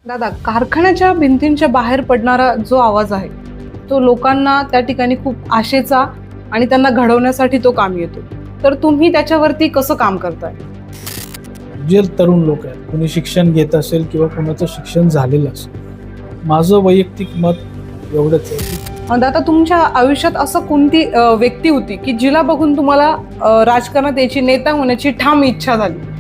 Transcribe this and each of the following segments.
दादा, कारखान्याच्या भिंतींच्या बाहेर पडणारा जो आवाज आहे तो लोकांना त्या ठिकाणी खूप आशेचा आणि त्यांना घडवण्यासाठी तो काम येतो. तर तुम्ही त्याच्यावरती कसं काम करताय? जे तरुण लोक आहेत, कोणी शिक्षण घेत असेल किंवा कोणाचं शिक्षण झालेलं असेल, माझं वैयक्तिक मत एवढंच आहे की दादा, तुमच्या आयुष्यात असं कोणती व्यक्ती होती की जिला बघून तुम्हाला राजकारणात यायची, नेता होण्याची ठाम इच्छा झाली?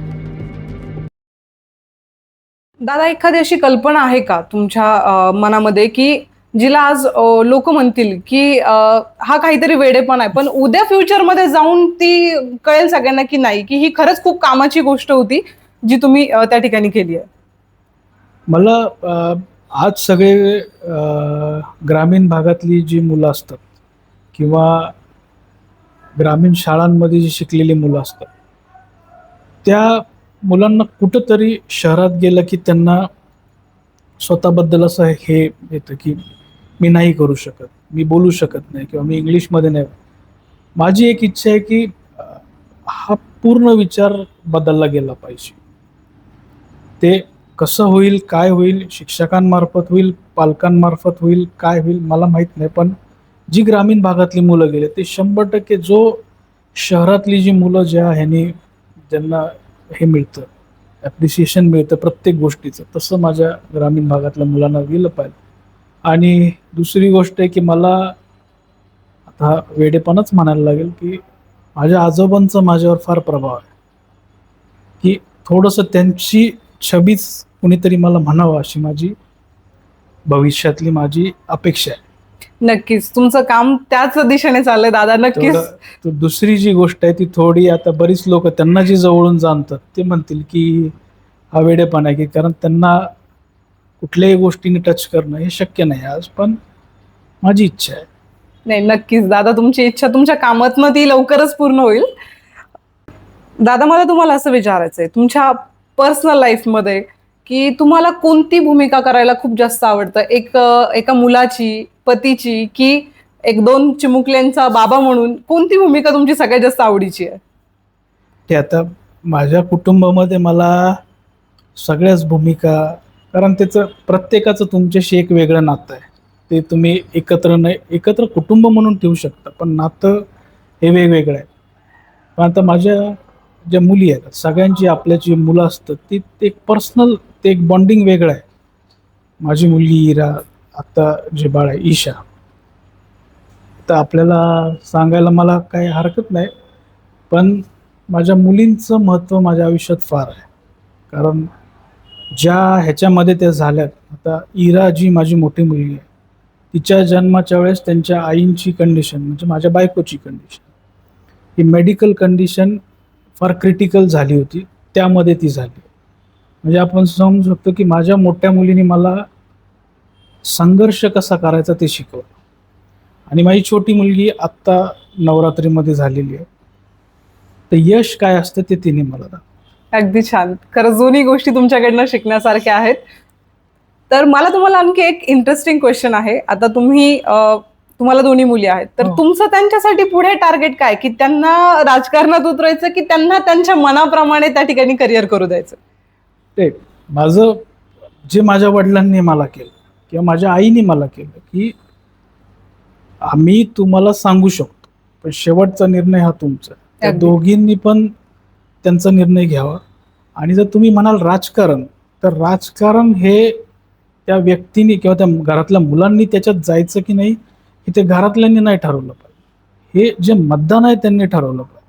दादा, एखादी अशी कल्पना आहे का तुमच्या मनामध्ये की जिला आज लोक म्हणतील की हा काहीतरी वेडेपण आहे, पण उद्या फ्युचरमध्ये जाऊन ती कळेल सगळ्यांना की नाही, की ही खरंच खूप कामाची गोष्ट होती जी तुम्ही त्या ठिकाणी केली आहे? मला आज सगळे ग्रामीण भागातली जी मुलं असतात किंवा ग्रामीण शाळांमध्ये जी शिकलेली मुलं असतात, त्या मुलांना कुठंतरी शहरात गेलं की त्यांना स्वतःबद्दल असं हे येतं की मी नाही करू शकत, मी बोलू शकत नाही किंवा मी इंग्लिशमध्ये नाही. माझी एक इच्छा आहे की हा पूर्ण विचार बदलला गेला पाहिजे. ते कसं होईल, काय होईल, शिक्षकांमार्फत होईल, पालकांमार्फत होईल, काय होईल मला माहीत नाही. पण जी ग्रामीण भागातली मुलं गेले ते 100% जो शहरातली जी मुलं ज्या ह्यानी ज्यांना हे मिळतं, ॲप्रिसिएशन मिळतं प्रत्येक गोष्टीचं, तसं माझ्या ग्रामीण भागातल्या मुलांना गेलं पाहिजे. आणि दुसरी गोष्ट आहे की मला आता वेडेपणच म्हणायला लागेल की माझ्या आजोबांचा माझ्यावर फार प्रभाव आहे, की थोडंसं त्यांची छबीच कुणीतरी मला म्हणावं अशी माझी भविष्यातली माझी अपेक्षा आहे. नक्कीच तुमचं काम त्याच दिशेने चाललंय दादा. नक्कीच. तो दुसरी जी गोष्ट आहे ती थोडी, आता बरीच लोक त्यांना जी जवळून जाणतात ते म्हणतील की हा वेडेपणा आहे, की कारण त्यांना कुठल्याही गोष्टीने टच करणं हे शक्य नाही आज. पण माझी इच्छा आहे. नाही, नक्कीच दादा, तुमची इच्छा तुमच्या कामातनं ती लवकरच पूर्ण होईल. दादा, मला तुम्हाला असं विचारायचंय, तुमच्या पर्सनल लाईफमध्ये की तुम्हाला कोणती भूमिका करायला खूप जास्त आवडतं? एका मुलाची, पतीची, की एक दोन चिमुकल्यांचा बाबा म्हणून कोणती भूमिका तुमची सगळ्यात जास्त आवडीची आहे? ते आता माझ्या कुटुंबामध्ये मला सगळ्याच भूमिका, कारण त्याचं प्रत्येकाचं तुमच्याशी एक वेगळं नातं आहे. ते तुम्ही एकत्र नाही, एकत्र कुटुंब म्हणून ठेवू शकता, पण नातं हे वेगवेगळं आहे. पण आता माझ्या ज्या मुली आहेत, सगळ्यांची आपल्या जी मुलं असतात ती ते एक पर्सनल, ते एक बॉन्डिंग वेगळं आहे. माझी मुलगी इरा, आता जे बाळ आहे ईशा, तर आपल्याला सांगायला मला काही हरकत नाही, पण माझ्या मुलींचं महत्त्व माझ्या आयुष्यात फार आहे. कारण ज्या ह्याच्यामध्ये त्या झाल्यात, आता इरा जी माझी मोठी मुलगी आहे, तिच्या जन्माच्या वेळेस त्यांच्या आईंची कंडिशन, म्हणजे माझ्या बायकोची कंडिशन, ही मेडिकल कंडिशन फार क्रिटिकल झाली होती, त्यामध्ये ती झाली. म्हणजे आपण समजू शकतो की माझ्या मोठ्या मुलीने मला संघर्ष कसा करायचा ते शिकवलं. आणि माझी छोटी मुलगी आत्ता नवरात्रीमध्ये झालेली आहे, तर यश काय असतं ते तिने मला दाखवलं. अगदी छान. खरंच दोन्ही गोष्टी तुमच्याकडनं शिकण्यासारख्या आहेत. तर मला तुम्हाला आणखी एक इंटरेस्टिंग क्वेश्चन आहे. आता तुम्हाला दोन्ही मुली आहेत, तर हो. तुमचं त्यांच्यासाठी पुढे टार्गेट काय, की त्यांना राजकारणात उतरायचं की त्यांना त्यांच्या मनाप्रमाणे त्या ठिकाणी करिअर करू द्यायचं? ते माझं जे माझ्या वडिलांनी मला केलं किंवा माझ्या आईने मला केलं, की आम्ही तुम्हाला सांगू शकतो, पण शेवटचा निर्णय हा तुमचा आहे. त्या अगदी. दोघींनी पण त्यांचा निर्णय घ्यावा. आणि जर तुम्ही म्हणाल राजकारण, तर राजकारण हे त्या व्यक्तीने किंवा त्या घरातल्या मुलांनी त्याच्यात जायचं की नाही, हे ते घरातल्यांनी नाही ठरवलं पाहिजे. हे जे मतदान आहे त्यांनी ठरवलं पाहिजे,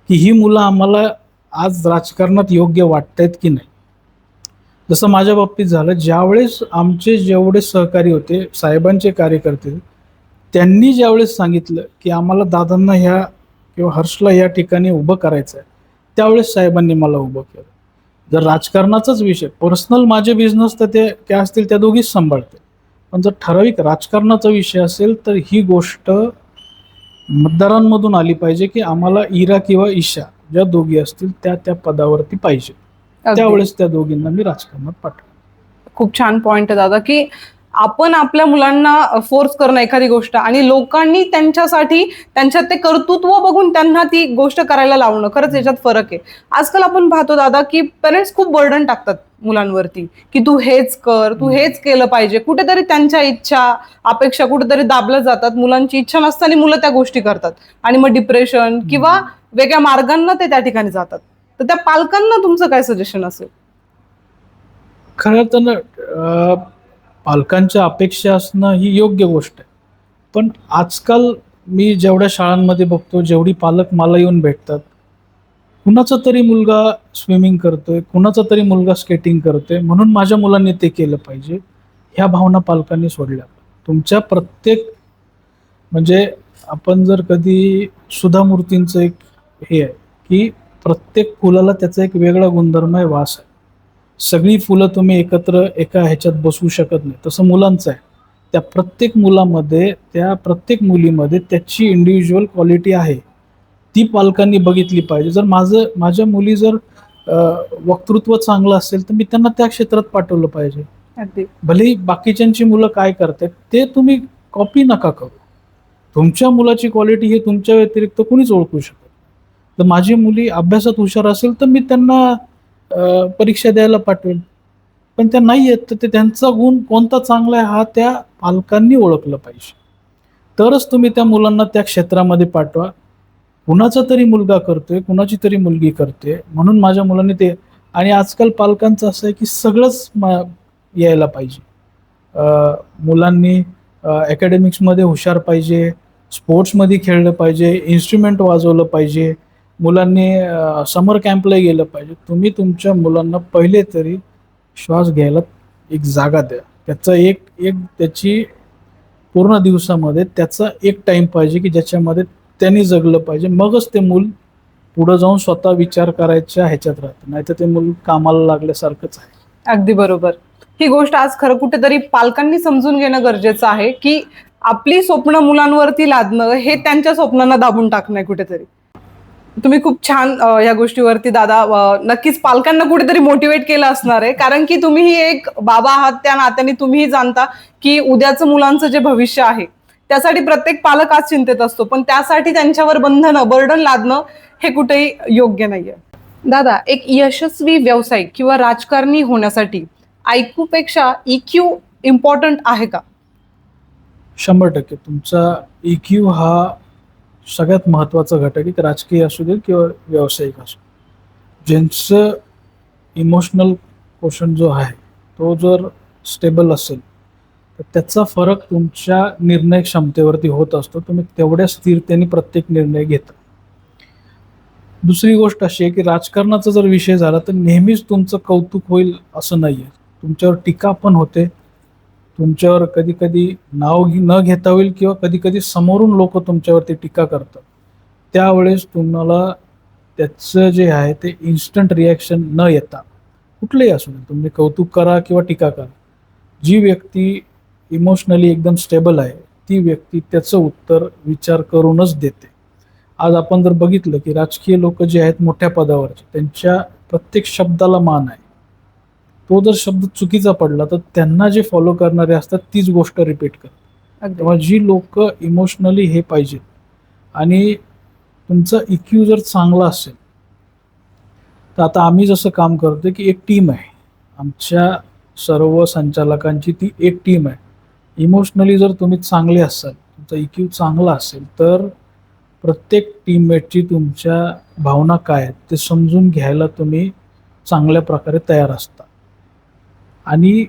की ही मुलं आम्हाला आज राजकारणात योग्य वाटतायत की नाही. जसं माझ्या बाबतीत झालं, ज्यावेळेस आमचे जेवढे सहकारी होते, साहेबांचे कार्यकर्ते, त्यांनी ज्यावेळेस सांगितलं की आम्हाला दादांना ह्या किंवा हर्षला या ठिकाणी उभं करायचं आहे, त्यावेळेस साहेबांनी मला उभं केलं. जर राजकारणाचाच विषय, पर्सनल माझे बिझनेस तर ते काय असतील त्या दोघीच सांभाळते, पण जर ठराविक राजकारणाचा विषय असेल तर ही गोष्ट मतदारांमधून आली पाहिजे, की आम्हाला इरा किंवा ईशा ज्या दोघी असतील त्या त्या पदावरती पाहिजे. अगदी. त्यावेळेस त्या दोघींना मी राजकारणात पाठवलं. खूप छान पॉइंट आहे दादा, की आपण आपल्या मुलांना फोर्स करणं एखादी गोष्ट आणि लोकांनी त्यांच्यासाठी त्यांच्यात ते कर्तृत्व बघून त्यांना ती गोष्ट करायला लावणं, खरंच याच्यात फरक आहे. आजकाल आपण पाहतो दादा, की पेरेंट्स खूप बर्डन टाकतात मुलांवरती की तू हेच कर, तू हेच केलं पाहिजे, कुठेतरी त्यांच्या इच्छा अपेक्षा कुठेतरी दाबल्या जातात, मुलांची इच्छा नसताना मुलं त्या गोष्टी करतात आणि मग डिप्रेशन किंवा वेगळ्या मार्गांना ते त्या ठिकाणी जातात. तर त्या पालकांना तुमचं काय सजेशन असेल? खरं तर ना, पालकांच्या अपेक्षा असणं ही योग्य गोष्ट आहे. पण आजकाल मी जेवढ्या शाळांमध्ये बघतो, जेवढी पालक मला येऊन भेटतात, कुणाचा तरी मुलगा स्विमिंग करतोय, कुणाचा तरी मुलगा स्केटिंग करतोय, म्हणून माझ्या मुलांनी ते केलं पाहिजे, ह्या भावना पालकांनी सोडल्या. तुमच्या प्रत्येक, म्हणजे आपण जर कधी सुधा मूर्तींचं एक हे आहे की प्रत्येक फुलाला त्याचा एक वेगळा गुणधर्म आहे, वास आहे. सगळी फुलं तुम्ही एकत्र एका ह्याच्यात बसवू शकत नाही. तसं मुलांचं आहे. त्या प्रत्येक मुलामध्ये, त्या प्रत्येक मुलीमध्ये त्याची इंडिव्हिज्युअल क्वालिटी आहे. ती पालकांनी बघितली पाहिजे. जर माझ्या मुली जर वक्तृत्व चांगलं असेल तर मी त्यांना त्या क्षेत्रात पाठवलं पाहिजे. अगदी भलेही बाकीच्यांची मुलं काय करतात ते तुम्ही कॉपी नका करू. तुमच्या मुलाची क्वालिटी हे तुमच्या व्यतिरिक्त कुणीच ओळखू शकत. तर माझी मुली अभ्यासात हुशार असेल तर मी त्यांना परीक्षा द्यायला पाठवेल. पण त्या नाही आहेत तर ते त्यांचा गुण कोणता चांगला आहे हा त्या पालकांनी ओळखलं पाहिजे. तरच तुम्ही त्या मुलांना त्या क्षेत्रामध्ये पाठवा. कुणाचा तरी मुलगा करतोय, कुणाची तरी मुलगी करते म्हणून माझ्या मुलांनी ते. आणि आजकाल पालकांचं असं आहे की सगळंच यायला पाहिजे. मुलांनी अकॅडमिक्समध्ये हुशार पाहिजे, स्पोर्ट्समध्ये खेळलं पाहिजे, इन्स्ट्रुमेंट वाजवलं पाहिजे, मुलांनी समर कॅम्पला गेलं पाहिजे. तुम्ही तुमच्या मुलांना पहिले तरी श्वास घ्यायला एक जागा द्या. त्याचा एक त्याची पूर्ण दिवसामध्ये त्याचा एक टाईम पाहिजे की ज्याच्यामध्ये त्यांनी जगलं पाहिजे. मगच ते मूल पुढे जाऊन स्वतः विचार करायच्या ह्याच्यात राहतं. नाही तर ते मूल कामाला लागल्यासारखंच आहे. अगदी बरोबर. ही गोष्ट आज खरं कुठेतरी पालकांनी समजून घेणं गरजेचं आहे की आपली स्वप्न मुलांवरती लादणं हे त्यांच्या स्वप्नांना दाबून टाकणं कुठेतरी. तुम्ही खूप छान या गोष्टीवरती दादा नक्कीच पालकांना कुठेतरी मोटिवेट केलं असणार आहे, कारण की तुम्ही एक बाबा आहात त्या नात्याने तुम्हीही जाणता की उद्याचं मुलांचं जे भविष्य आहे त्यासाठी प्रत्येक पालक आज चिंतेत असतो, पण त्यासाठी त्यांच्यावर बंधनं बर्डन लादणं हे कुठेही योग्य नाहीये. दादा, एक यशस्वी व्यावसायिक किंवा राजकारणी होण्यासाठी IQ पेक्षा EQ इम्पॉर्टंट आहे का? 100% तुमचा EQ हा सगळ्यात महत्त्वाचा घटक आहे. राजकीय असू दे किंवा व्यावसायिक असू. ज्यांचं इमोशनल क्वोशंट जो आहे तो जर स्टेबल असेल तर त्याचा फरक तुमच्या निर्णय क्षमतेवरती होत असतो. तुम्ही तेवढ्या स्थिरतेने प्रत्येक निर्णय घेता. दुसरी गोष्ट अशी आहे की राजकारणाचा जर विषय झाला तर नेहमीच तुमचं कौतुक होईल असं नाही आहे. तुमच्यावर टीका पण होते, तुमच्यावर कधी कधी नाव न घेता होईल किंवा कधी कधी समोरून लोक तुमच्यावरती टीका करतात. त्यावेळेस तुम्हाला त्याचं जे आहे ते इन्स्टंट रिॲक्शन न येता, कुठलंही असू दे, तुम्ही कौतुक करा किंवा टीका करा, जी व्यक्ती इमोशनली एकदम स्टेबल आहे ती व्यक्ती त्याचं उत्तर विचार करूनच देते. आज आपण जर बघितलं की राजकीय लोक जे आहेत मोठ्या पदावरचे, त्यांच्या प्रत्येक शब्दाला मान आहे. तो जर शब्द चुकीचा पडला तर त्यांना जे फॉलो करणारे असतात तीच गोष्ट रिपीट करतात. तेव्हा जी लोक इमोशनली हे पाहिजेत आणि तुमचा EQ जर चांगला असेल तर आता आम्ही जसं काम करतो की एक टीम आहे, आमच्या सर्व संचालकांची ती एक टीम आहे. इमोशनली जर तुम्ही चांगले असाल, तुमचा EQ चांगला असेल तर प्रत्येक टीममेटची तुमच्या भावना काय आहेत ते समजून घ्यायला तुम्ही चांगल्या प्रकारे तयार असता. आणि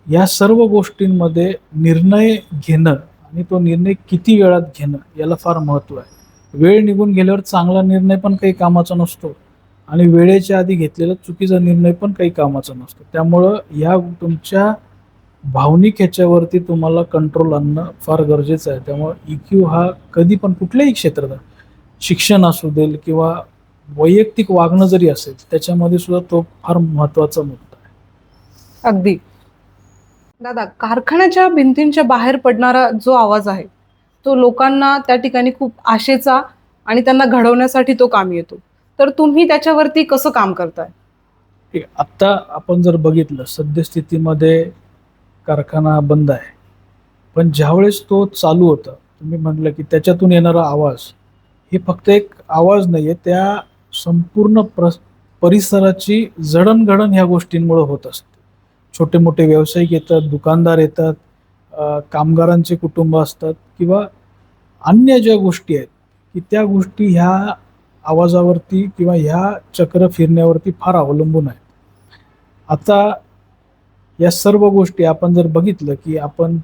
या सर्व गोष्टींमध्ये निर्णय घेणं आणि तो निर्णय किती वेळात घेणं याला फार महत्त्व आहे. वेळ निघून गेल्यावर चांगला निर्णय पण काही कामाचा नसतो आणि वेळेच्या आधी घेतलेला चुकीचा निर्णय पण काही कामाचा नसतो. त्यामुळं या तुमच्या भावनिक ह्याच्यावरती तुम्हाला कंट्रोल आणणं फार गरजेचं आहे. त्यामुळे EQ हा कधी पण कुठल्याही क्षेत्रात, शिक्षण असू देल किंवा वैयक्तिक वागणं जरी असेल, त्याच्यामध्ये सुद्धा तो फार महत्त्वाचा मुद्दा आहे. अगदी. दादा, कारखान्याच्या भिंतींच्या बाहेर पडणारा जो आवाज आहे तो लोकांना त्या ठिकाणी खूप आशेचा आणि त्यांना घडवण्यासाठी तो काम येतो, तर तुम्ही त्याच्यावरती कसं काम करताय? ठीक आहे. आत्ता आपण जर बघितलं सद्यस्थितीमध्ये कारखाना बंद आहे, पण ज्यावेळेस तो चालू होता, तुम्ही म्हटलं की त्याच्यातून येणारा आवाज हे फक्त एक आवाज नाही आहे, त्या संपूर्ण परिसराची जडणघडण ह्या गोष्टींमुळे होत असते. छोटे मोठे व्यावसायिक येतात, दुकानदार येतात, कामगारांचे कुटुंब असतात किंवा अन्य ज्या गोष्टी आहेत की त्या गोष्टी ह्या आवाजावरती किंवा ह्या चक्र फिरण्यावरती फार अवलंबून आहेत. आता या सर्व गोष्टी आपण जर बघितलं की आपण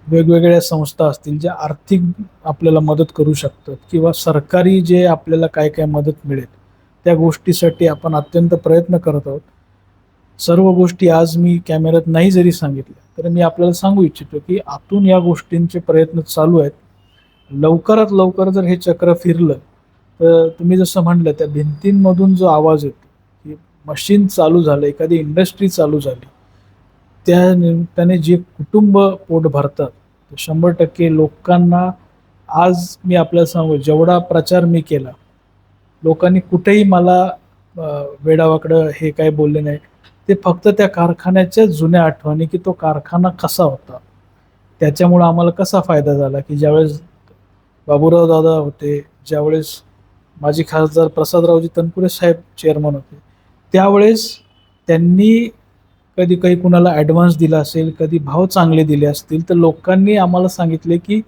वेगवेगळ्या संस्था असतील ज्या आर्थिक आपल्याला मदत करू शकतात किंवा सरकारी जे आपल्याला काय काय मदत मिळेल त्या गोष्टीसाठी आपण अत्यंत प्रयत्न करत आहोत. सर्व गोष्टी आज मी कॅमेऱ्यात नाही जरी सांगितल्या तर मी आपल्याला सांगू इच्छितो की आतून या गोष्टींचे प्रयत्न चालू आहेत. लवकरात लवकर जर हे चक्र फिरलं तर तुम्ही जसं म्हणलं त्या भिंतींमधून जो आवाज येतो की मशीन चालू झालं, एखादी इंडस्ट्री चालू झाली, त्या निमित्ताने जे कुटुंब पोट भरतात 100% लोकांना. आज मी आपल्याला सांगू जेवढा प्रचार मी केला लोकांनी कुठेही मला वेडावाकडं हे काय बोलले नाही. ते फक्त त्या कारखान्याच्या जुन्या आठवणी की तो कारखाना कसा होता, त्याच्यामुळं आम्हाला कसा फायदा झाला की ज्यावेळेस बाबूराव दादा होते, ज्यावेळेस माजी खासदार प्रसादरावजी तनपुरे साहेब चेअरमन होते, त्यावेळेस त्यांनी कधी काही कुणाला ॲडव्हान्स दिला असेल, कधी भाव चांगले दिले असतील तर लोकांनी आम्हाला सांगितले की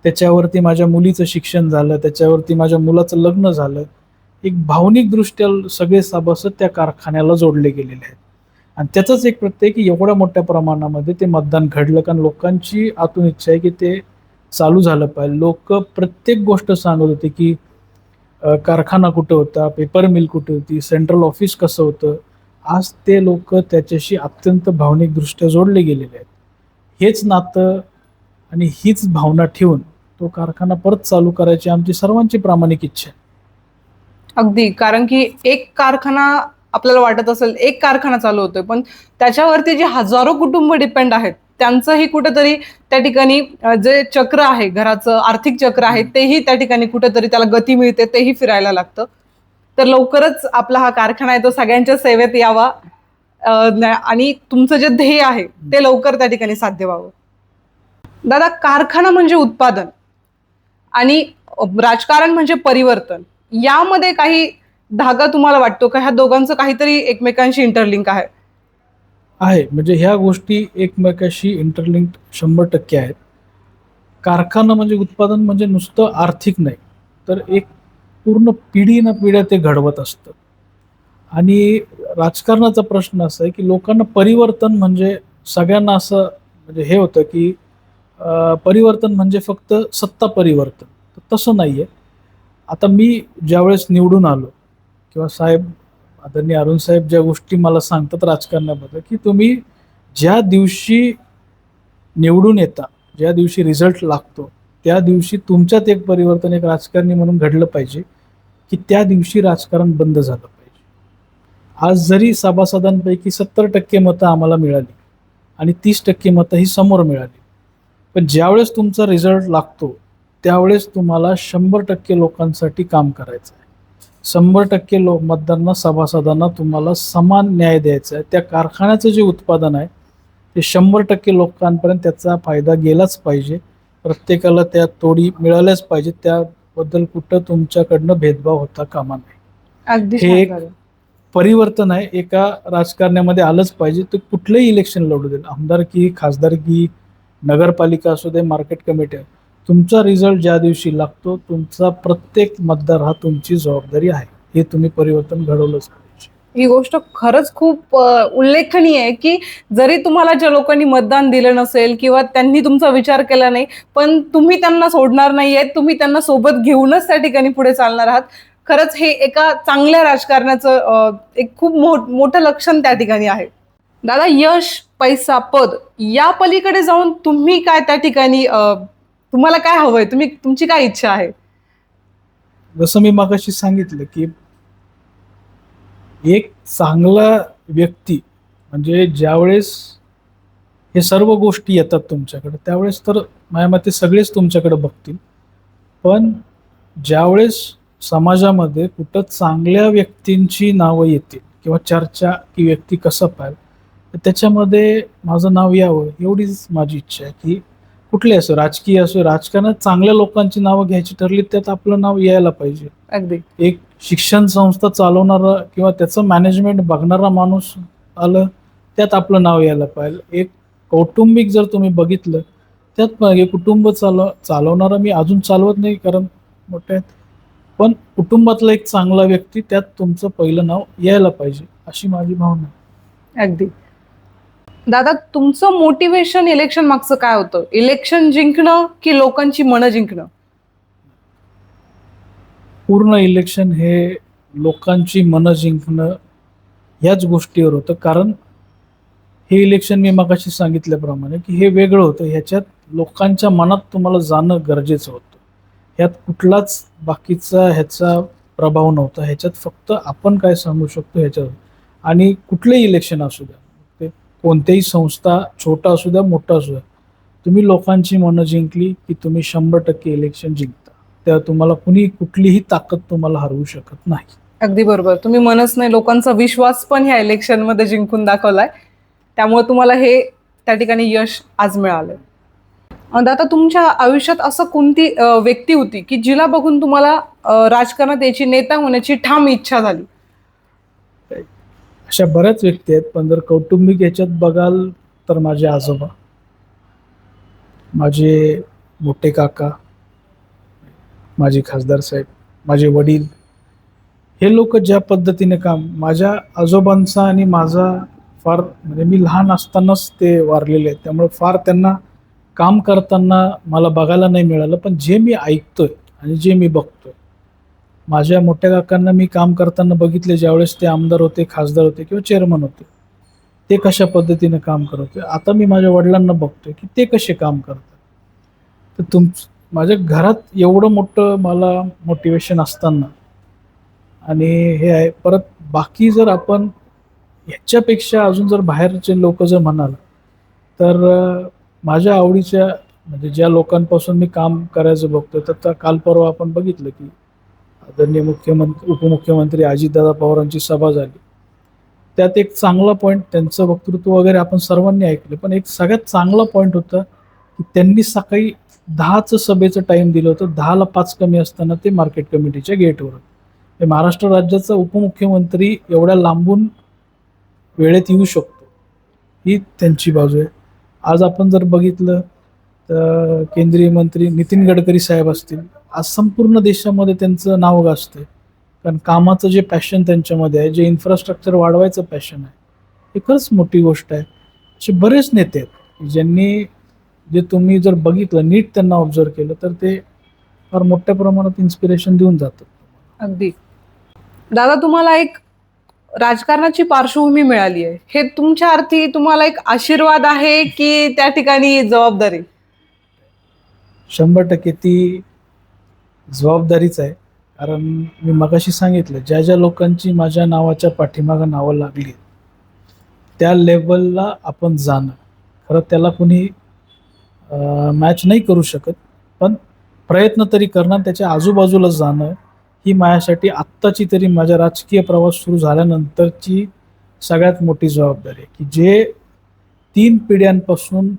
त्याच्यावरती माझ्या मुलीचं शिक्षण झालं, त्याच्यावरती माझ्या मुलाचं लग्न झालं. एक भावनिकदृष्ट्या सगळे सभासद त्या कारखान्याला जोडले गेलेले आहेत आणि त्याचाच एक प्रत्यय की एवढ्या मोठ्या प्रमाणामध्ये ते मतदान घडलं कारण लोकांची आतून इच्छा आहे की ते चालू झालं पाहिजे. लोक प्रत्येक गोष्ट सांगत होते की कारखाना कुठं होता, पेपर मिल कुठे होती, सेंट्रल ऑफिस कसं होतं. आज ते लोक त्याच्याशी अत्यंत भावनिकदृष्ट्या जोडले गेलेले आहेत. हेच नातं आणि हीच भावना ठेवून तो कारखाना परत चालू करायची आमची सर्वांची प्रामाणिक इच्छा आहे. अगदी, कारण की एक कारखाना आपल्याला वाटत असेल एक कारखाना चालू होतोय पण त्याच्यावरती जे हजारो कुटुंब डिपेंड आहेत त्यांचंही कुठेतरी त्या ठिकाणी जे चक्र आहे, घराचं आर्थिक चक्र आहे तेही त्या ठिकाणी कुठेतरी त्याला गती मिळते, तेही फिरायला लागतं. तर लवकरच आपला हा कारखाना आहे तो सगळ्यांच्या सेवेत यावा आणि तुमचं जे ध्येय आहे ते लवकर त्या ठिकाणी साध्य व्हावं. दादा, कारखाना म्हणजे उत्पादन आणि राजकारण म्हणजे परिवर्तन, यामध्ये काही धागा तुम्हाला वाटतो का? ह्या दोघांचं काहीतरी एकमेकांशी इंटरलिंक आहे? म्हणजे ह्या गोष्टी एकमेकाशी इंटरलिंक्ड 100% आहेत. कारखाना म्हणजे उत्पादन म्हणजे नुसतं आर्थिक नाही तर एक पूर्ण पिढी न पिढ्या ते घडवत असतं. आणि राजकारणाचा प्रश्न असा आहे की लोकांना परिवर्तन म्हणजे सगळ्यांना असं म्हणजे हे होतं की परिवर्तन म्हणजे फक्त सत्ता परिवर्तन, तर तसं नाही आहे. आता मी ज्यावेळेस निवडून आलो किंवा साहेब आदरणीय अरुण साहेब ज्या गोष्टी मला सांगतात राजकारणाबद्दल की तुम्ही ज्या दिवशी निवडून येता, ज्या दिवशी रिझल्ट लागतो त्या दिवशी तुमच्यात एक परिवर्तन एक राजकारणी म्हणून घडलं पाहिजे की त्या दिवशी राजकारण बंद झालं पाहिजे. आज जरी सभासदांपैकी 70% मतं आम्हाला मिळाली आणि 30% मतं ही समोर मिळाली, पण ज्यावेळेस तुमचा रिझल्ट लागतो त्यावेळेस तुम्हाला 100% लोकांसाठी काम करायचं आहे. 100% मतदारांना, सभासदांना तुम्हाला समान न्याय द्यायचा आहे. त्या कारखान्याचं जे उत्पादन आहे ते 100% लोकांपर्यंत त्याचा फायदा गेलाच पाहिजे. प्रत्येकाला त्या तोडी मिळाल्याच पाहिजे. त्याबद्दल कुठं तुमच्याकडनं भेदभाव होता कामा नये. अगदी हे एक छान झालं. परिवर्तन आहे, एका राजकारण्यामध्ये आलंच पाहिजे. ते कुठलंही इलेक्शन लढू देईल, आमदारकी, खासदारकी, नगरपालिका असू दे, मार्केट कमिटी, तुमचा रिझल्ट ज्या दिवशी लागतो तुमचा प्रत्येक मतदार हा तुमची जबाबदारी आहे. हे तुम्ही परिवर्तन घडवलंच पाहिजे. ही गोष्ट खरंच खूप उल्लेखनीय आहे की जरी तुम्हाला ज्या लोकांनी मतदान दिलं नसेल किंवा त्यांनी तुमचा विचार केला नाही, पण तुम्ही त्यांना सोडणार नाहीये, तुम्ही त्यांना सोबत घेऊनच त्या ठिकाणी पुढे चालणार आहात. खरंच हे एका चांगल्या राजकारणाचं एक खूप मोठं लक्षण त्या ठिकाणी आहे. दादा, यश, पैसा, पद या पलीकडे जाऊन तुम्ही काय त्या ठिकाणी तुम्हाला काय हवंय, तुमची काय इच्छा आहे? जसं मी मगाशी सांगितलं की एक चांगला व्यक्ती म्हणजे ज्यावेळेस हे सर्व गोष्टी येतात तुमच्याकडे त्यावेळेस तर माझ्या मते सगळेच तुमच्याकडे बघतील, पण ज्यावेळेस समाजामध्ये कुठं चांगल्या व्यक्तींची नावं येतील किंवा चर्चा की व्यक्ती कसं पाहिजे तर त्याच्यामध्ये माझं नाव यावं एवढीच माझी इच्छा आहे. की कुठले असो, राजकीय असो, राजकारणात चांगल्या लोकांची नावं घ्यायची ठरली त्यात आपलं नाव यायला पाहिजे. अगदी. एक शिक्षण संस्था चालवणारा किंवा त्याचं मॅनेजमेंट बघणारा माणूस आलं, त्यात आपलं नाव यायला पाहिजे. एक कौटुंबिक जर तुम्ही बघितलं, त्यात हे कुटुंब चालवणारा मी अजून चालवत नाही, कारण मोठे आहेत, पण कुटुंबातला एक चांगला व्यक्ती त्यात तुमचं पहिलं नाव यायला पाहिजे, अशी माझी भावना आहे. अगदी. दादा, तुमचं मोटिवेशन इलेक्शन मागचं काय होतं? इलेक्शन जिंकणं की लोकांची मनं जिंकणं? पूर्ण इलेक्शन हे लोकांची मनं जिंकणं ह्याच गोष्टीवर होतं. कारण हे इलेक्शन मी मगाशी सांगितल्याप्रमाणे की हे वेगळं होतं. ह्याच्यात लोकांच्या मनात तुम्हाला जाणं गरजेचं होतं. ह्यात कुठलाच बाकीचा ह्याचा प्रभाव नव्हता. ह्याच्यात फक्त आपण काय सांगू शकतो ह्याच्यावर. आणि कुठलंही इलेक्शन असू द्या, ते कोणत्याही संस्था, छोटा असू द्या मोठा असू द्या, तुम्ही लोकांची मनं जिंकली की तुम्ही 100% इलेक्शन जिंकता. त्या तुम्हाला कुणी कुठलीही ताकद तुम्हाला हरवू शकत नाही. अगदी बरोबर. तुम्ही मनच नाही, लोकांचा विश्वास पण ह्या इलेक्शनमध्ये जिंकून दाखवलाय. त्यामुळे तुम्हाला हे त्या ठिकाणी यश आज मिळालंय. दादा, तुमच्या आयुष्यात असं कोणती व्यक्ती होती की जिला बघून तुम्हाला राजकारणात याची, नेता होण्याची ठाम इच्छा झाली? अशा बऱ्याच व्यक्ती आहेत, पण जर कौटुंबिक याच्यात बघाल तर माझे आजोबा, माझे मोठे काका, माझे खासदार साहेब, माझे वडील, हे लोक ज्या पद्धतीने काम, माझ्या आजोबांचा आणि माझा फार, म्हणजे मी लहान असतानाच ते वारलेले आहेत, त्यामुळे फार त्यांना काम करताना मला बघायला नाही मिळालं. पण जे मी ऐकतोय आणि जे मी बघतोय, माझ्या मोठ्या काकांना मी काम करताना बघितले, ज्यावेळेस ते आमदार होते, खासदार होते किंवा चेअरमन होते, ते कशा पद्धतीने काम करत होते. आता मी माझ्या वडिलांना बघतोय की ते कसे काम करतात. तर माझ्या घरात एवढं मोठं मला मोटिवेशन असताना, आणि हे आहे. परत बाकी जर आपण ह्याच्यापेक्षा अजून जर बाहेरचे लोक जर म्हणाल तर माझ्या आवडीच्या, म्हणजे ज्या लोकांपासून मी काम करायचं बघतोय, तर काल परवा आपण बघितलं की आदरणीय उपमुख्यमंत्री अजितदादा पवारांची सभा झाली. त्यात एक चांगला पॉईंट, त्यांचं वक्तृत्व वगैरे आपण सर्वांनी ऐकलं, पण एक सगळ्यात चांगला पॉईंट होता की त्यांनी सकाळी 10चं सभेचं टाइम दिलं होतं. 10ला 5 कमी असताना ते मार्केट कमिटीच्या गेटवर होते. महाराष्ट्र राज्याचा उपमुख्यमंत्री एवढ्या लांबून वेळेत येऊ शकतो, ही त्यांची बाजू आहे. आज आपण जर बघितलं तर केंद्रीय मंत्री नितीन गडकरी साहेब असतील, आज संपूर्ण देशामध्ये त्यांचं नाव गाजतंय. कारण कामाचं जे पॅशन त्यांच्यामध्ये आहे, जे इन्फ्रास्ट्रक्चर वाढवायचं पॅशन आहे, हे खरंच मोठी गोष्ट आहे. असे बरेच नेते आहेत ज्यांनी, जे तुम्ही जर बघितलं, नीट त्यांना ऑब्झर्व केलं, तर ते फार मोठ्या प्रमाणात इन्स्पिरेशन देऊन जातात. अगदी. दादा, तुम्हाला एक राजकारणाची पार्श्वभूमी मिळाली आहे, हे तुमच्या अर्थी तुम्हाला एक आशीर्वाद आहे की त्या ठिकाणी जबाबदारी? 100% ती जबाबदारीच आहे. कारण मी मगाशी सांगितलं, ज्या ज्या लोकांची माझ्या नावाच्या पाठीमागं नावं लागली, त्या लेवलला आपण जाणं, खरं त्याला कोणी मॅच नाही करू शकत, पण प्रयत्न तरी करणं, त्याच्या आजूबाजूला जाणं, ही माझ्यासाठी आत्ताची तरी, माझा राजकीय प्रवास सुरू झाल्यानंतरची सगळ्यात मोठी जबाबदारी आहे. की जे 3 पिढ्यांपासून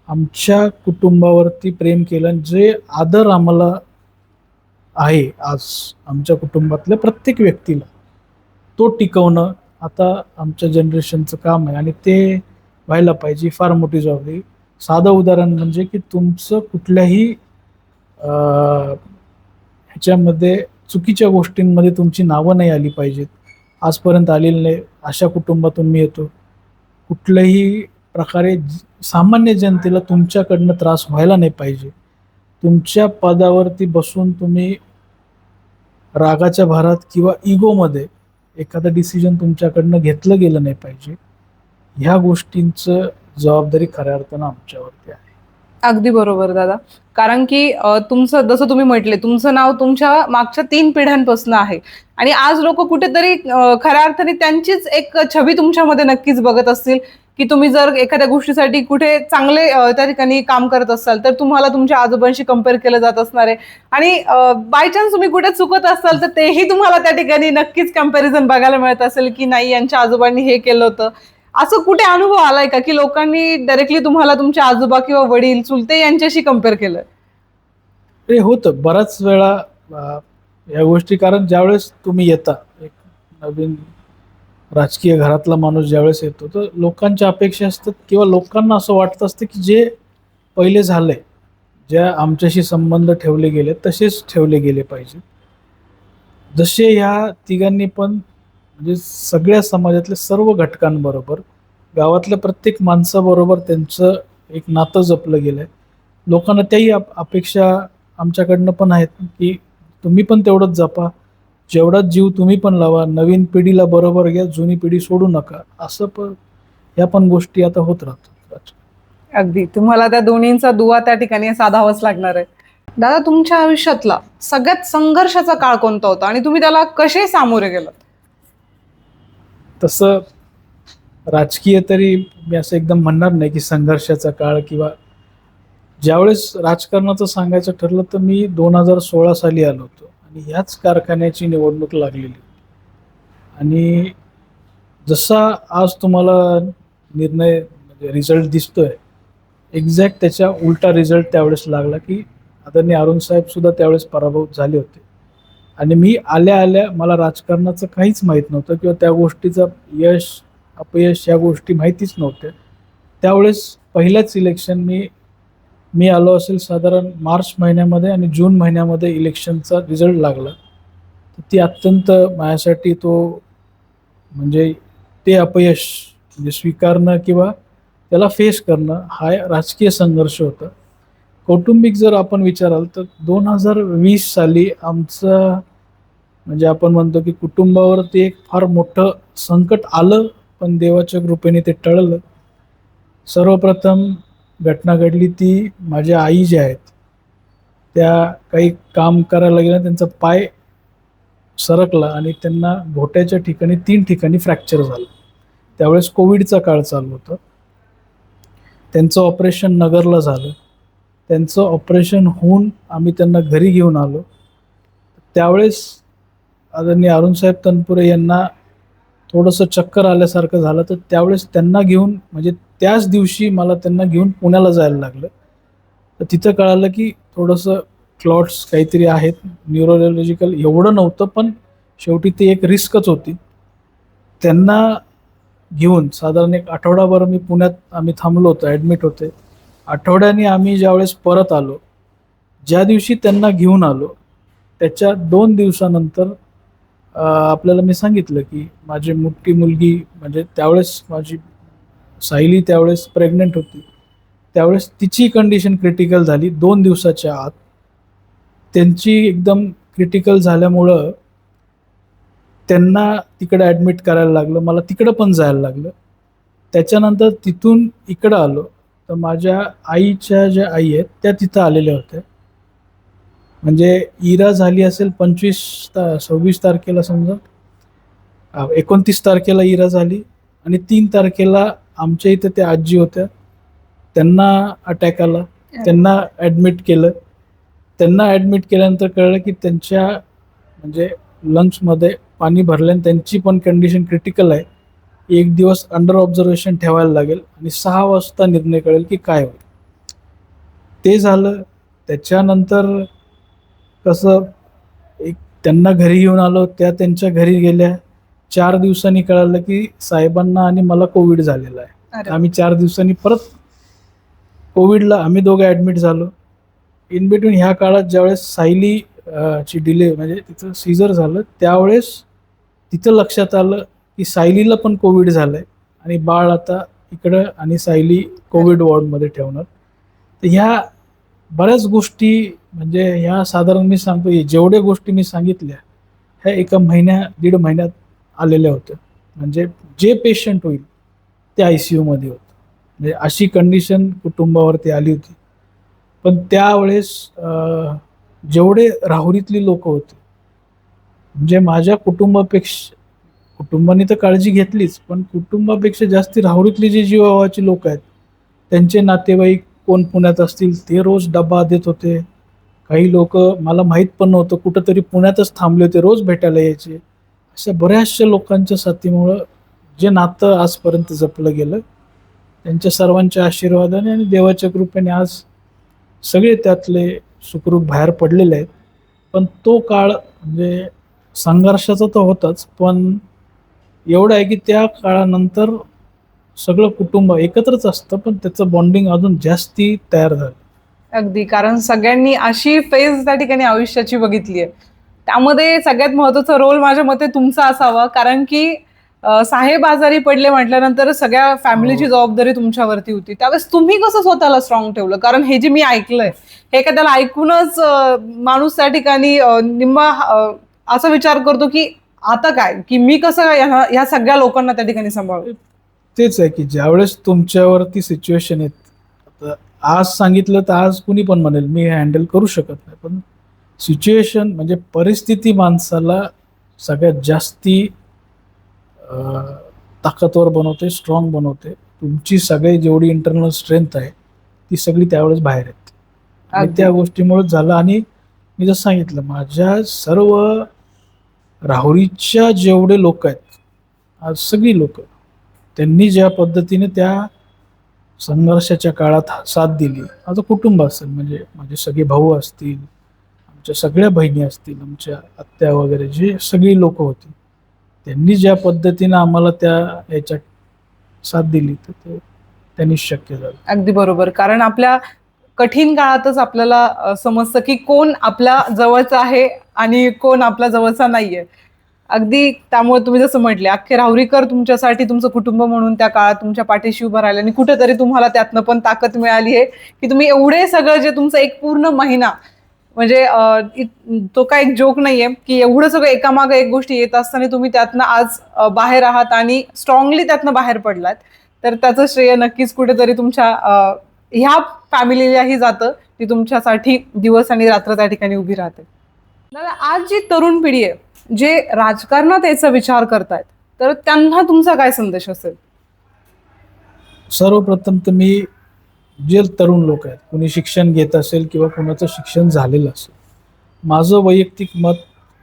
आमच्या कुटुंबावरती प्रेम केलं, जे आदर आम्हाला आहे आज आमच्या कुटुंबातल्या प्रत्येक व्यक्तीला, तो टिकवणं आता आमच्या जनरेशनचं काम आहे, आणि ते व्हायला पाहिजे. फार मोठी जबाबदारी. साधं उदाहरण म्हणजे की तुमचं कुठल्याही ह्याच्यामध्ये चुकीच्या गोष्टींमध्ये तुमची नावं नाही आली पाहिजेत, आजपर्यंत आलेली नाही. अशा कुटुंबातून मी येतो. कुठल्याही प्रकारे सामान्य जनतेला तुमच्याकडनं त्रास व्हायला नाही पाहिजे. तुमच्या पदावरती बसून तुम्ही रागाच्या भरात किंवा इगोमध्ये एखादं डिसिजन तुमच्याकडनं घेतलं गेलं नाही पाहिजे. ह्या गोष्टींचं जबाबदारी खऱ्या अर्थानं आमच्यावरती आहे. अगदी बरोबर दादा. कारण की तुमचं, जसं तुम्ही म्हटले, तुमचं नाव तुमच्या मागच्या 3 पिढ्यांपासून आहे, आणि आज लोक कुठेतरी खऱ्या अर्थाने त्यांचीच एक छबी तुमच्यामध्ये नक्कीच बघत असतील की तुम्ही जर एखाद्या गोष्टीसाठी कुठे चांगले त्या ठिकाणी काम करत असाल तर तुम्हाला तुमच्या आजोबांशी कम्पेअर केलं जात असणार आहे, आणि बाय चान्स तुम्ही कुठे चुकत असाल तर तेही तुम्हाला त्या ठिकाणी नक्कीच कम्पॅरिझन बघायला मिळत असेल की नाही, यांच्या आजोबांनी हे केलं होतं. असं कुठे अनुभव आलाय का की लोकांनी डायरेक्टली तुम्हाला तुमचे आजोबा किंवा वडील, चुलते यांच्याशी कम्पेअर केलं? ते होतं बऱ्याच वेळा. या गोष्टी, कारण ज्यावेळेस तुम्ही येता एक नवीन राजकीय घरातला माणूस ज्यावेळेस येतो तर लोकांच्या अपेक्षा असतात किंवा लोकांना असं वाटत असतं की जे पहिले झालंय, ज्या आमच्याशी संबंध ठेवले गेले तसेच ठेवले गेले पाहिजे. जसे ह्या तिघांनी पण म्हणजे सगळ्या समाजातल्या सर्व घटकांबरोबर, गावातल्या प्रत्येक माणसाबरोबर त्यांचं एक नातं जपलं गेलंय. लोकांना त्याही अपेक्षा आमच्याकडनं पण आहेत की तुम्ही पण तेवढंच जपा, जेवढाच जीव तुम्ही पण लावा, नवीन पिढीला बरोबर घ्या, जुनी पिढी सोडू नका. असं पण ह्या पण गोष्टी आता होत राहतात. अगदी तुम्हाला त्या दोन्हींचा दुवा त्या ठिकाणी साधावाच लागणार आहे. दादा, तुमच्या आयुष्यातला सगळ्यात संघर्षाचा काळ कोणता होता आणि तुम्ही त्याला कसे सामोरे गेलात? तसं राजकीय तरी मी असं एकदम म्हणणार नाही की संघर्षाचा काळ, किंवा ज्यावेळेस राजकारणाचं सांगायचं ठरलं तर मी 2016 साली आलो होतो आणि ह्याच कारखान्याची निवडणूक लागलेली. आणि जसा आज तुम्हाला निर्णय म्हणजे रिझल्ट दिसतोय, एक्झॅक्ट त्याच्या उलटा रिझल्ट त्यावेळेस लागला की आदरणीय अरुण साहेब सुद्धा त्यावेळेस पराभूत झाले होते. आणि मी आल्या आल्या, मला राजकारणाचं काहीच माहीत नव्हतं किंवा त्या गोष्टीचं यश अपयश या गोष्टी माहितीच नव्हत्या. त्यावेळेस पहिल्याच इलेक्शन मी मी आलो असेल साधारण मार्च महिन्यामध्ये आणि जून महिन्यामध्ये इलेक्शनचा रिझल्ट लागला. तर ती अत्यंत माझ्यासाठी तो म्हणजे ते अपयश म्हणजे स्वीकारणं किंवा त्याला फेस करणं हा राजकीय संघर्ष होता. कौटुंबिक जर आपण विचाराल तर 2020 साली आमचं म्हणजे आपण म्हणतो की कुटुंबावरती एक फार मोठं संकट आलं, पण देवाच्या कृपेने ते टळलं. सर्वप्रथम घटना घडली ती, माझ्या आई ज्या आहेत त्या काही काम करायला गेल्या, त्यांचा पाय सरकला आणि त्यांना घोट्याच्या ठिकाणी 3 ठिकाणी फ्रॅक्चर झालं. त्यावेळेस कोविडचा काळ चालू होता. त्यांचं ऑपरेशन नगरला झालं. त्यांचं ऑपरेशन होऊन आम्ही त्यांना घरी घेऊन आलो. त्यावेळेस आदरणीय अरुणसाहेब तनपुरे यांना थोडंसं चक्कर आल्यासारखं झालं, तर त्यावेळेस त्यांना घेऊन म्हणजे त्याच दिवशी मला त्यांना घेऊन पुण्याला जायला लागलं. तर तिथं कळालं की थोडंसं क्लॉट्स काहीतरी आहेत, न्यूरोलॉजिकल एवढं नव्हतं, पण शेवटी ती एक रिस्कच होती. त्यांना घेऊन साधारण एक आठवडाभर मी पुण्यात आम्ही थांबलो होतो, ॲडमिट होते. आठवड्याने आम्ही ज्यावेळेस परत आलो, ज्या दिवशी त्यांना घेऊन आलो त्याच्या 2 दिवसानंतर आपल्याला मी सांगितलं की माझी मोठी मुलगी म्हणजे त्यावेळेस माझी सायली त्यावेळेस प्रेग्नंट होती. त्यावेळेस तिची कंडिशन क्रिटिकल झाली 2 दिवसाच्या आत. त्यांची एकदम क्रिटिकल झाल्यामुळं त्यांना तिकडं ॲडमिट करायला लागलं, मला तिकडं पण जायला लागलं. त्याच्यानंतर तिथून इकडं आलो तर माझ्या आईच्या ज्या आई आहेत त्या तिथं आलेल्या होत्या. म्हणजे इरा झाली असेल 26 तारखेला समजा, 29 तारखेला इरा झाली आणि 3 तारखेला आमच्या इथं त्या आजी होत्या, त्यांना अटॅक आला. त्यांना ॲडमिट केलं. त्यांना ॲडमिट केल्यानंतर कळलं की त्यांच्या म्हणजे लंग्समध्ये पाणी भरल्याने त्यांची पण कंडिशन क्रिटिकल आहे. 1 दिवस अंडर ऑब्झर्वेशन ठेवायला लागेल आणि 6 वाजता निर्णय कळेल की काय होईल. ते झालं. त्याच्यानंतर कसं एक त्यांना घरी घेऊन आलो, त्या त्यांच्या घरी गेल्या. 4 दिवसांनी कळालं की साहेबांना आणि मला कोविड झालेला आहे. आम्ही 4 दिवसांनी परत कोविडला आम्ही दोघं ॲडमिट झालो. इन बिटवीन ह्या काळात ज्यावेळेस सायली ची डिले म्हणजे तिचं सीझर झालं, त्यावेळेस तिथं लक्षात आलं की सायलीला पण कोविड झालं आहे आणि बाळ आता इकडं आणि सायली कोविड वॉर्डमध्ये ठेवणार. तर ह्या बऱ्याच गोष्टी म्हणजे ह्या साधारण मी सांगतो जेवढ्या गोष्टी मी सांगितल्या ह्या एका दीड महिन्यात आलेल्या होत्या. म्हणजे जे पेशंट होईल ते ICUमध्ये होतं. म्हणजे अशी कंडिशन कुटुंबावरती आली होती. पण त्यावेळेस जेवढे राहुरीतली लोक होते म्हणजे माझ्या कुटुंबाने तर काळजी घेतलीच, पण कुटुंबापेक्षा जास्ती राहुरीतली जी जीवाभावाची लोक आहेत त्यांचे नातेवाईक कोण पुण्यात असतील ते रोज डबा देत होते. काही लोक मला माहीत पण नव्हतं कुठंतरी पुण्यातच थांबले होते, रोज भेटायला यायचे. अशा बऱ्याचशा लोकांच्या साथीमुळं जे नातं आजपर्यंत जपलं गेलं, त्यांच्या सर्वांच्या आशीर्वादाने आणि देवाच्या कृपेने आज सगळे त्यातले सुखरूप बाहेर पडलेले आहेत. पण तो काळ म्हणजे संघर्षाचा तर होताच, पण एवढं आहे की त्या काळानंतर सगळं कुटुंब एकत्रच असतं, पण त्याचं बॉन्डिंग अजून जास्ती तयार झालं. अगदी, कारण सगळ्यांनी अशी फेज त्या ठिकाणी आयुष्याची बघितली आहे. त्यामध्ये सगळ्यात महत्वाचा रोल माझ्या मते तुमचा असावा, कारण की साहेब आजारी पडले म्हटल्यानंतर सगळ्या फॅमिलीची हो. जबाबदारी तुमच्यावरती होती. त्यावेळेस तुम्ही कसं स्वतःला स्ट्रॉंग ठेवलं? कारण हे जे मी ऐकलंय, हे का त्याला ऐकूनच माणूस त्या ठिकाणी निम्मा असा विचार करतो, की आता काय? की मी कसं ह्या सगळ्या लोकांना त्या ठिकाणी सांभाळू? तेच आहे की ज्यावेळेस तुमच्यावरती सिच्युएशन येत, आता आज सांगितलं तर आज कुणी पण म्हणेल मी हँडल करू शकत नाही, पण सिच्युएशन म्हणजे परिस्थिती माणसाला सगळ्यात जास्ती ताकदवर बनवते, स्ट्रॉंग बनवते. तुमची सगळी जेवढी इंटरनल स्ट्रेंथ आहे ती सगळी त्यावेळेस बाहेर येते. आणि अगदी. त्या गोष्टीमुळे झालं. आणि मी जसं सांगितलं, माझ्या सर्व राहुरीच्या जेवढे लोक आहेत, आज सगळी लोक, त्यांनी ज्या पद्धतीने त्या संघर्षाच्या काळात साथ दिली, माझं कुटुंब असेल, म्हणजे माझे सगळे भाऊ असतील, आमच्या सगळ्या बहिणी असतील, आमच्या आत्या वगैरे जे सगळी लोक होती, त्यांनी ज्या पद्धतीनं आम्हाला त्या याच्यात साथ दिली, तर ते त्यांनीच शक्य झालं. अगदी बरोबर. कारण आपल्या कठीण काळातच आपल्याला समजतं, की कोण आपल्या जवळचा आहे आणि कोण आपल्या जवळचा नाहीये. अगदी त्यामुळे तुम्ही जसं म्हटले, अख्खे राहुरीकर तुमच्यासाठी तुमचं कुटुंब म्हणून त्या काळात तुमच्या पाठीशी उभं राहिले आणि कुठेतरी तुम्हाला त्यातनं पण ताकद मिळाली आहे, की तुम्ही एवढे सगळं जे तुमचं एक पूर्ण महिना म्हणजे तो काही एक जोक नाहीये, की एवढं सगळं एकामागे एक गोष्टी येत असताना तुम्ही त्यातनं आज बाहेर आहात आणि स्ट्रॉंगली त्यातनं बाहेर पडलात. तर त्याचं श्रेय नक्कीच कुठेतरी तुमच्या ह्या फॅमिलीलाही जातं, ती तुमच्यासाठी दिवस आणि रात्र त्या ठिकाणी उभी राहते. दादा, आज जी तरुण पिढी आहे, जे राजकारणात याचा विचार करतायत, तर त्यांना तुमचा काय संदेश असेल? सर्वप्रथम तर मी, जे तरुण लोक आहेत, कोणी शिक्षण घेत असेल किंवा कोणाचं शिक्षण झालेलं असेल, माझं वैयक्तिक मत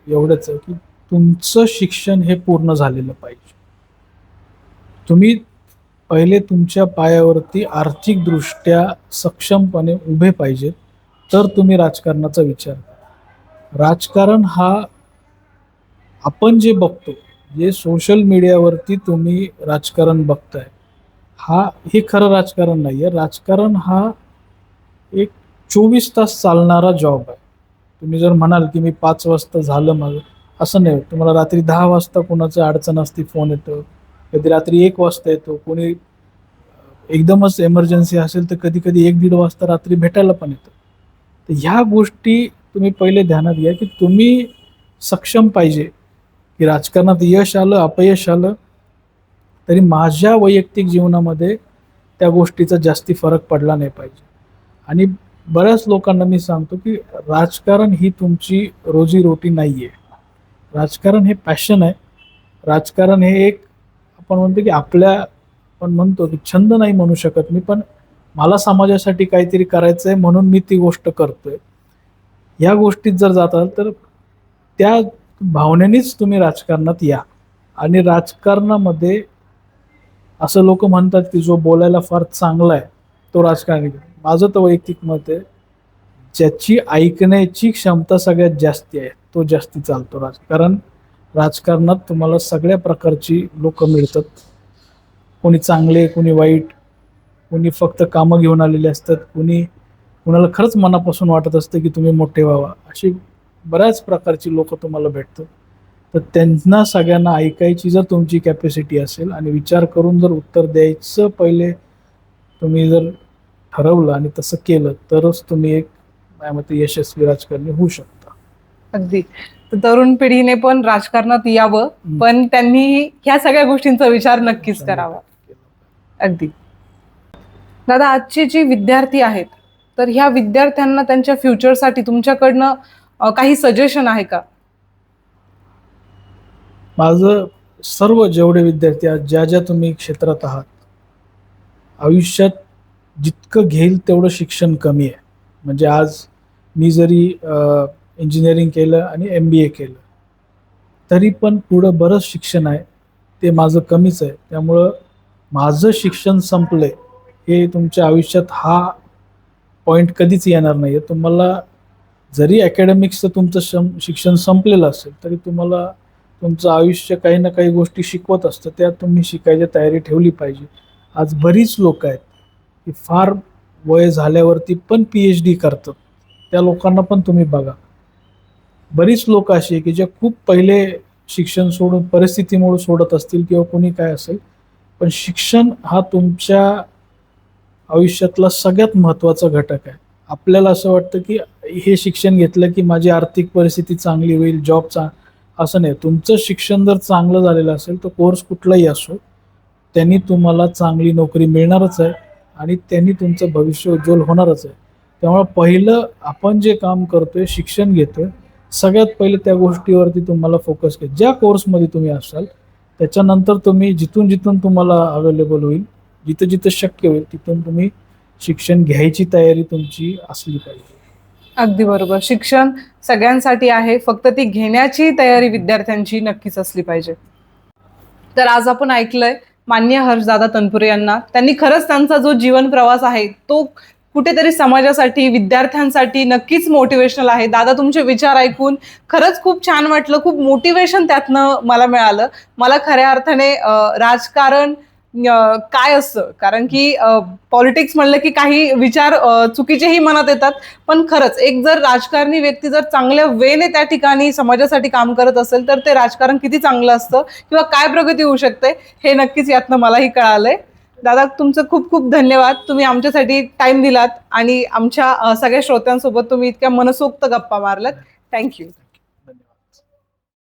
एवढंच आहे की तुमचं शिक्षण हे पूर्ण झालेलं पाहिजे. तुम्ही पहिले तुमच्या पायावरती आर्थिकदृष्ट्या सक्षमपणे उभे पाहिजेत, तर तुम्ही राजकारणाचा विचार करा. राजकारण हा आपण जे बघतो, जे सोशल मीडियावरती तुम्ही राजकारण बघताय, हा हे खरं राजकारण नाही आहे. राजकारण हा एक 24 तास चालणारा जॉब आहे. तुम्ही जर म्हणाल की मी 5 वाजता झालं माझं, असं नाही होत. तुम्हाला रात्री 10 वाजता कोणाचं अडचण असते, फोन येतो, कधी रात्री 1 वाजता येतो, कोणी एकदमच एमर्जन्सी असेल तर कधी कधी 1-1:30 वाजता रात्री भेटायला पण येतं. तर ह्या गोष्टी तुम्ही पहिले ध्यानात घ्या की तुम्ही सक्षम पाहिजे, की राजकारणात यश आलं अपयश आलं तरी माझ्या वैयक्तिक जीवनामध्ये त्या गोष्टीचा जास्ती फरक पडला नाही पाहिजे. आणि बऱ्याच लोकांना मी सांगतो की राजकारण ही तुमची रोजीरोटी नाही आहे. राजकारण हे पॅशन आहे. राजकारण हे एक, आपण म्हणतो की आपल्या, आपण म्हणतो की छंद नाही म्हणू शकत मी, पण मला समाजासाठी काहीतरी करायचं आहे म्हणून मी ती गोष्ट करतोय. या गोष्टीत जर जाताल तर त्या भावनेनेच तुम्ही राजकारणात या. आणि राजकारणामध्ये असं लोक म्हणतात की जो बोलायला फार चांगला आहे तो राजकारणी. माझं तर वैयक्तिक मत आहे, ज्याची ऐकण्याची क्षमता सगळ्यात जास्ती आहे तो जास्ती चालतो राजकारण. राजकारणात तुम्हाला सगळ्या प्रकारची लोक मिळतात, कोणी चांगले, कोणी वाईट, कोणी फक्त कामं घेऊन आलेले असतात, कुणाला खरंच मनापासून वाटत असतं की तुम्ही मोठे व्हावा, अशी बऱ्याच प्रकारची लोक तुम्हाला भेटतात. तर त्यांना सगळ्यांना ऐकायची जर तुमची कॅपॅसिटी असेल आणि विचार करून जर उत्तर द्यायचं पहिले तुम्ही जर ठरवलं आणि तसं केलं, तरच तुम्ही एक, माझ्या मते, यशस्वी राजकारणी होऊ शकता. अगदी. तर तरुण पिढीने पण राजकारणात यावं, पण त्यांनी ह्या सगळ्या गोष्टींचा विचार नक्कीच करावा. अगदी. दादा, आजचे जे विद्यार्थी आहेत, तर ह्या विद्यार्थ्यांना त्यांच्या फ्युचरसाठी तुमच्याकडनं काही सजेशन आहे का? माझं सर्व जेवढे विद्यार्थी आहेत, ज्या ज्या तुम्ही क्षेत्रात आहात, आयुष्यात जितकं घेईल तेवढं शिक्षण कमी आहे. म्हणजे आज मी जरी इंजिनिअरिंग केलं आणि MBA केलं तरी पण पुढं बरंच शिक्षण आहे, ते माझं कमीच आहे. त्यामुळं माझं शिक्षण संपलंय हे तुमच्या आयुष्यात हा पॉईंट कधीच येणार नाही आहे. तुम्हाला जरी अकॅडमिक्सचं तुमचं शिक्षण संपलेलं असेल तरी तुम्हाला तुमचं आयुष्य काही ना काही गोष्टी शिकवत असतं, त्या तुम्ही शिकायची तयारी ठेवली पाहिजे. आज बरीच लोक आहेत की फार वय झाल्यावरती पण PhD करतात. त्या लोकांना पण तुम्ही बघा. बरीच लोक अशी आहे की जे खूप पहिले शिक्षण सोडून परिस्थितीमुळे सोडत असतील किंवा कोणी काय असेल, पण शिक्षण हा तुमच्या आयुष्यातला सगळ्यात महत्त्वाचा घटक आहे. आपल्याला असं वाटतं की हे शिक्षण घेतलं की माझी आर्थिक परिस्थिती चांगली होईल, असं नाही. तुमचं शिक्षण जर चांगलं झालेलं असेल तर कोर्स कुठलाही असो, त्यांनी तुम्हाला चांगली नोकरी मिळणारच आहे आणि त्यांनी तुमचं भविष्य उज्ज्वल होणारच आहे. त्यामुळे पहिलं आपण जे काम करतोय, शिक्षण घेतोय, सगळ्यात पहिले त्या गोष्टीवरती तुम्हाला फोकस घ्या. ज्या कोर्समध्ये तुम्ही असाल त्याच्यानंतर तुम्ही जिथून जिथून तुम्हाला अवेलेबल होईल, जिथं जिथं शक्य होईल तिथून तुम्ही शिक्षण घ्यायची तयारी तुमची असली पाहिजे. अगदी बरोबर. शिक्षण सगळ्यांसाठी आहे, फक्त ती घेण्याची तयारी विद्यार्थ्यांची नक्कीच असली पाहिजे. तर आज आपण ऐकलंय माननीय हर्षदादा तनपुरे यांना. त्यांनी खरंच त्यांचा जो जीवन प्रवास आहे तो कुठेतरी समाजासाठी, विद्यार्थ्यांसाठी नक्कीच मोटिवेशनल आहे. दादा, तुमचे विचार ऐकून खरंच खूप छान वाटलं. खूप मोटिवेशन त्यातनं मला मिळालं. मला खऱ्या अर्थाने राजकारण काय असतं, कारण की पॉलिटिक्स म्हणलं की काही विचार चुकीचेही मनात येतात. पण खरंच एक जर राजकारणी व्यक्ती जर चांगल्या वेने त्या ठिकाणी समाजासाठी काम करत असेल तर ते राजकारण किती चांगलं असतं किंवा काय प्रगती होऊ शकते हे नक्कीच यातनं मलाही कळालंय. दादा, तुमचं खूप खूप धन्यवाद. तुम्ही आमच्यासाठी टाइम दिलात आणि आमच्या सगळ्या श्रोत्यांसोबत तुम्ही इतक्या मनसोक्त गप्पा मारल्यात. थँक्यू.